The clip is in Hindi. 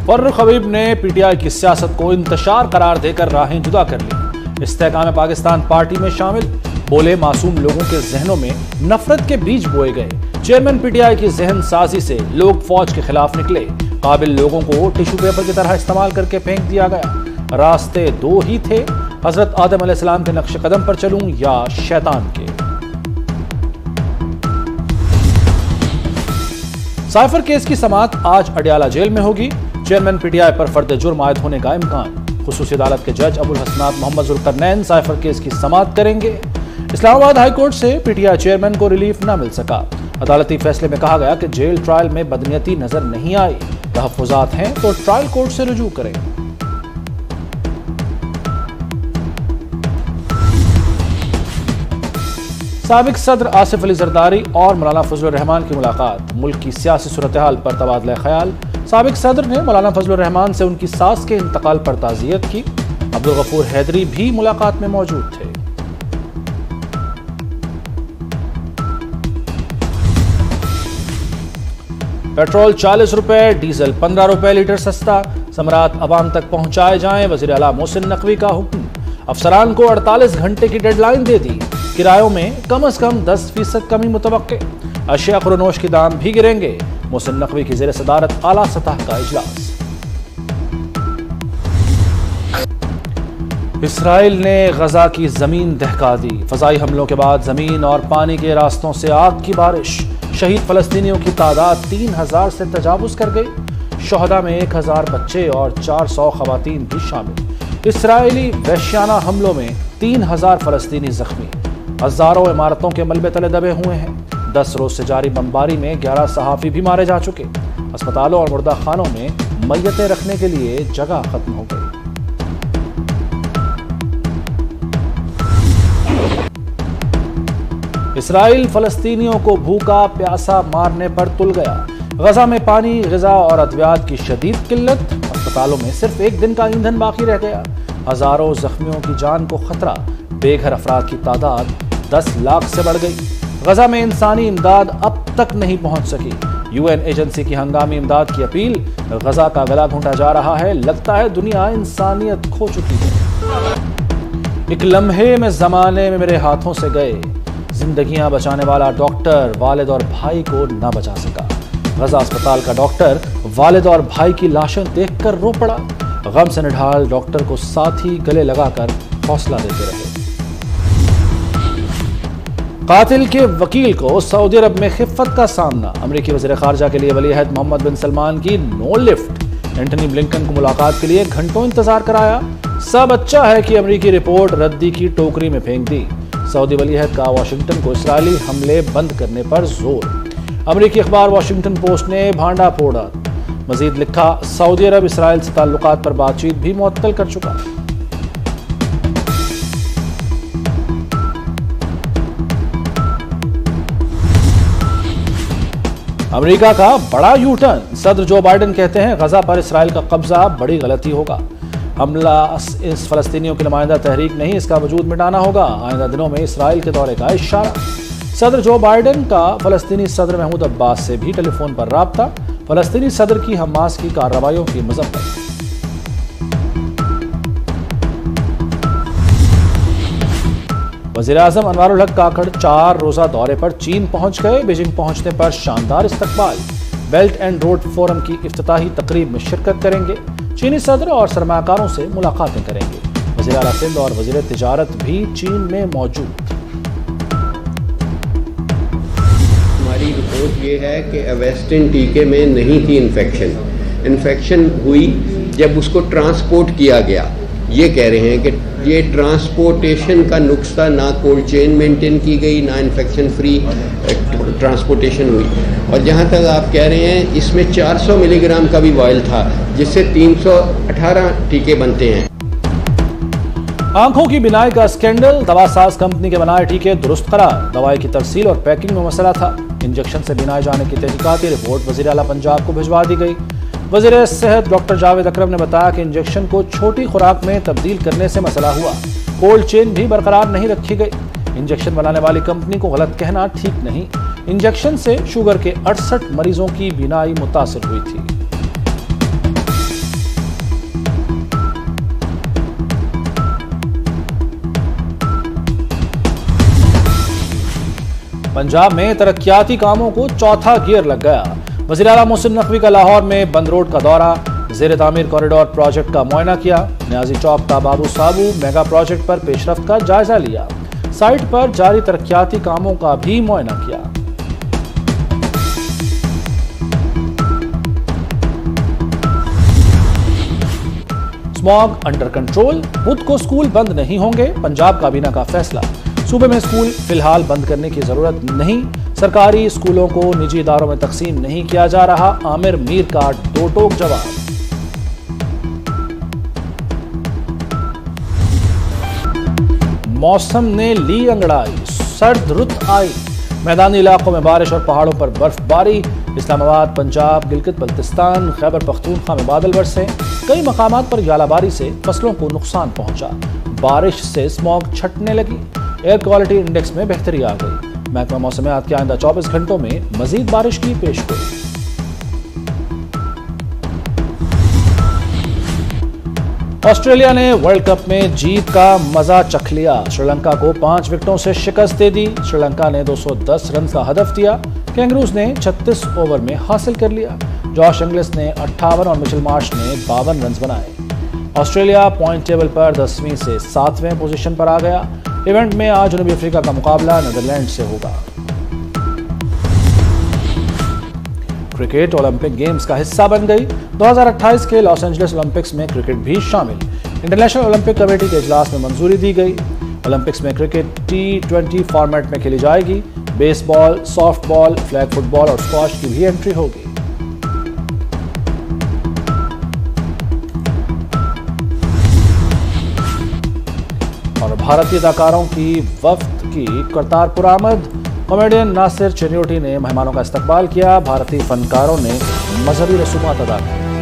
फर्रुख हबीब ने पीटीआई की सियासत को इंतशार करार देकर राहें जुदा कर ली। इस्तेहकाम पाकिस्तान पार्टी में शामिल, बोले मासूम लोगों के जहनों में नफरत के बीज बोए गए। चेयरमैन पीटीआई की जहन साजी से लोग फौज के खिलाफ निकले। काबिल लोगों को टिश्यू पेपर की तरह इस्तेमाल करके फेंक दिया गया। रास्ते दो ही थे, हजरत आदम अलैहिस्सलाम के नक्श कदम पर चलूं या शैतान के। साइफर केस की समाअत आज अडयाला जेल में होगी। चेयरमैन पीटीआई पर फर्द जुर्म आयद होने का इम्कान। खुसूसी अदालत के जज अबुल हसनात मोहम्मद जुल्करनैन साइफर केस की समाअत करेंगे। इस्लामाबाद हाईकोर्ट से पीटीआई चेयरमैन को रिलीफ न मिल सका। अदालती फैसले में कहा गया कि जेल ट्रायल में बदनीयती नजर नहीं आई। तहफ्फुजात हैं तो ट्रायल कोर्ट से रुजू करें। साबिक सदर आसिफ अली जरदारी और मौलाना फजलुर रहमान की मुलाकात। मुल्क की सियासी सूरत हाल पर तबादला ख्याल। साबिक सदर ने मौलाना फजलुर रहमान से उनकी सास के इंतकाल पर ताज़ियत की। अब्दुल गफूर हैदरी भी मुलाकात में मौजूद थे। पेट्रोल 40 रुपए, डीजल 15 रुपए लीटर सस्ता। समरात अवाम तक पहुंचाए जाएं, वज़ीर आला मोहसिन नकवी का हुक्म। अफसरान को 48 घंटे की डेडलाइन दे दी। किरायों में कम से कम 10% कमी मुतवक्के। अशिया खुरनोश के दाम भी गिरेंगे। मोहसिन नकवी की ज़ेर सदारत आला सतह का इजलास। इसराइल ने गजा की जमीन दहका दी। फजाई हमलों के बाद जमीन और पानी के रास्तों से आग की बारिश। शहीद फलस्तीनियों की तादाद 3000 से तजावुज कर गई। शोहदा में 1000 बच्चे और 400 खवातीन भी शामिल। इसराइली वहशियाना हमलों में 3000 फलस्तीनी जख्मी। हजारों इमारतों के मलबे तले दबे हुए हैं। 10 रोज से जारी बमबारी में 11 सहाफी भी मारे जा चुके। अस्पतालों और मुर्दा खानों में मैयतें रखने के लिए जगह खत्म हो गई। इसराइल फलस्तीनियों को भूखा प्यासा मारने पर तुल गया। गजा में पानी, ग़िज़ा और अद्वियात की शदीद किल्लत। अस्पतालों में सिर्फ एक दिन का ईंधन बाकी रह गया। हजारों जख्मियों की जान को खतरा। बेघर अफराद की तादाद 10 लाख से बढ़ गई। गजा में इंसानी इमदाद अब तक नहीं पहुंच सकी। यूएन एजेंसी की हंगामी इमदाद की अपील। गजा का गला घोंटा जा रहा है। लगता है दुनिया इंसानियत खो चुकी है। एक लम्हे में जमाने में मेरे हाथों से गए। जिंदगियां बचाने वाला डॉक्टर वालिद और भाई को न बचा सका। गजा अस्पताल का डॉक्टर वालिद और भाई की लाशें देखकर रो पड़ा। गम से निढाल डॉक्टर को साथी गले लगाकर हौसला देते रहे। कातिल के वकील को सऊदी अरब में खिफ़्फ़त का सामना। अमेरिकी वज़ीर ख़ारजा के लिए वलीअहद मोहम्मद बिन सलमान की नो लिफ्ट। एंटनी ब्लिंकन को मुलाकात के लिए घंटों इंतजार कराया। सब अच्छा है कि अमेरिकी रिपोर्ट रद्दी की टोकरी में फेंक दी। सऊदी वलीअहद का वाशिंगटन को इसराइली हमले बंद करने पर जोर। अमेरिकी अखबार वाशिंगटन पोस्ट ने भांडा फोड़ा। मजीद लिखा, सऊदी अरब इसराइल से ताल्लुकात पर बातचीत भी मुअत्तल कर चुका। अमेरिका का बड़ा यू टर्न। सदर जो बाइडेन कहते हैं गजा पर इसराइल का कब्जा बड़ी गलती होगा। हमला इस फलस्तीनियों की नुमाइंदा तहरीक नहीं, इसका वजूद मिटाना होगा। आइंदा दिनों में इसराइल के दौरे का इशारा। सदर जो बाइडेन का फलस्तीनी सदर महमूद अब्बास से भी टेलीफोन पर राब्ता। फलस्तीनी सदर की हमास की कार्रवाइयों की मज़म्मत। वज़ीर आज़म अनवारुल हक काकड़ 4 रोज़ा दौरे पर चीन पहुंच गए। बीजिंग पहुंचने पर शानदार इस्तकबाल। बेल्ट एंड रोड फोरम की इफ्तिताही तकरीब में शिरकत करेंगे। चीनी सदर और सरमाकारों से मुलाकातें करेंगे। वज़ीर आला सिंध और वज़ीर तिजारत भी चीन में मौजूद। हमारी रिपोर्ट ये है कि एवेस्टिन टीके में नहीं थी इन्फेक्शन हुई जब उसको ट्रांसपोर्ट किया गया। ये कह रहे हैं कि ये ट्रांसपोर्टेशन का नुक्सा, ना कोल्ड चेन मेंटेन की गई, ना इन्फेक्शन फ्री ट्रांसपोर्टेशन हुई। और जहाँ तक आप कह रहे हैं इसमें 400 मिलीग्राम का भी वायल था, जिससे 318 टीके बनते हैं। आंखों की बिनाई का स्कैंडल। दवासाज कंपनी के बनाए टीके दुरुस्त करार। दवाई की तरसील और पैकिंग में मसला था। इंजेक्शन से बिनाए जाने की तहकीकाती रिपोर्ट वज़ीर आला पंजाब को भिजवा दी गई। वज़ीर सेहत डॉक्टर जावेद अकरम ने बताया कि इंजेक्शन को छोटी खुराक में तब्दील करने से मसला हुआ। कोल्ड चेन भी बरकरार नहीं रखी गई। इंजेक्शन बनाने वाली कंपनी को गलत कहना ठीक नहीं। इंजेक्शन से शुगर के 68 मरीजों की बीनाई मुतासिर हुई थी। पंजाब में तरक्याती कामों को चौथा गियर लग गया। वज़ीर आला मोहसिन नकवी का लाहौर में बंद रोड का दौरा, ज़ेर तामीर कॉरिडोर प्रोजेक्ट का मुआयना किया। न्याजी चौक का बाबू साबू मेगा प्रोजेक्ट पर पेशरफ्त का जायजा लिया। साइट पर जारी तरक्याती कामों का भी मुआयना किया। स्मॉग अंडर कंट्रोल, बुध को स्कूल बंद नहीं होंगे, पंजाब काबीना का फैसला। सूबे में स्कूल फिलहाल बंद करने की जरूरत नहीं, सरकारी स्कूलों को निजी इदारों में तकसीम नहीं किया जा रहा। आमिर मीर का दो टोक जवाब। मौसम ने ली अंगड़ाई, सर्द रुत आई, मैदानी इलाकों में बारिश और पहाड़ों पर बर्फबारी। इस्लामाबाद, पंजाब, गिलगित बल्तिस्तान, खैबर पख्तूनख्वा में बादल बरसे। कई मकामात पर यालाबारी से फसलों को नुकसान पहुंचा। बारिश से स्मॉग छटने लगी। एयर क्वालिटी इंडेक्स में बेहतरी आ गई। महकमा मौसमियात के आइंदा 24 घंटों में मजीद बारिश की पेशगोई। ऑस्ट्रेलिया ने वर्ल्ड कप में जीत का मजा चख लिया। श्रीलंका को 5 विकेटों से शिकस्त दे दी। श्रीलंका ने 210 रन का हदफ दिया। कैंगरूज ने 36 ओवर में हासिल कर लिया। जॉश इंग्लिस ने 58 और मिचेल मार्श ने 52 रन बनाए। ऑस्ट्रेलिया पॉइंट टेबल पर 10वीं से 7वें पोजीशन पर आ गया। इवेंट में आज जनूबी अफ्रीका का मुकाबला नीदरलैंड से होगा। क्रिकेट ओलंपिक गेम्स का हिस्सा बन गई। 2028 के लॉस एंजलिस ओलंपिक्स में क्रिकेट भी शामिल। इंटरनेशनल ओलंपिक कमेटी के इजलास में मंजूरी दी गई। ओलंपिक्स में क्रिकेट T20 फॉर्मेट में खेली जाएगी। बेसबॉल, सॉफ्टबॉल, फ्लैग फुटबॉल और स्क्वॉश की भी एंट्री होगी। और भारतीय अदाकारों की वफ्द की करतारपुर आमद। कॉमेडियन नासिर चिन्योटी ने मेहमानों का इस्तकबाल किया। भारतीय फनकारों ने मजहबी रसूमात अदा की।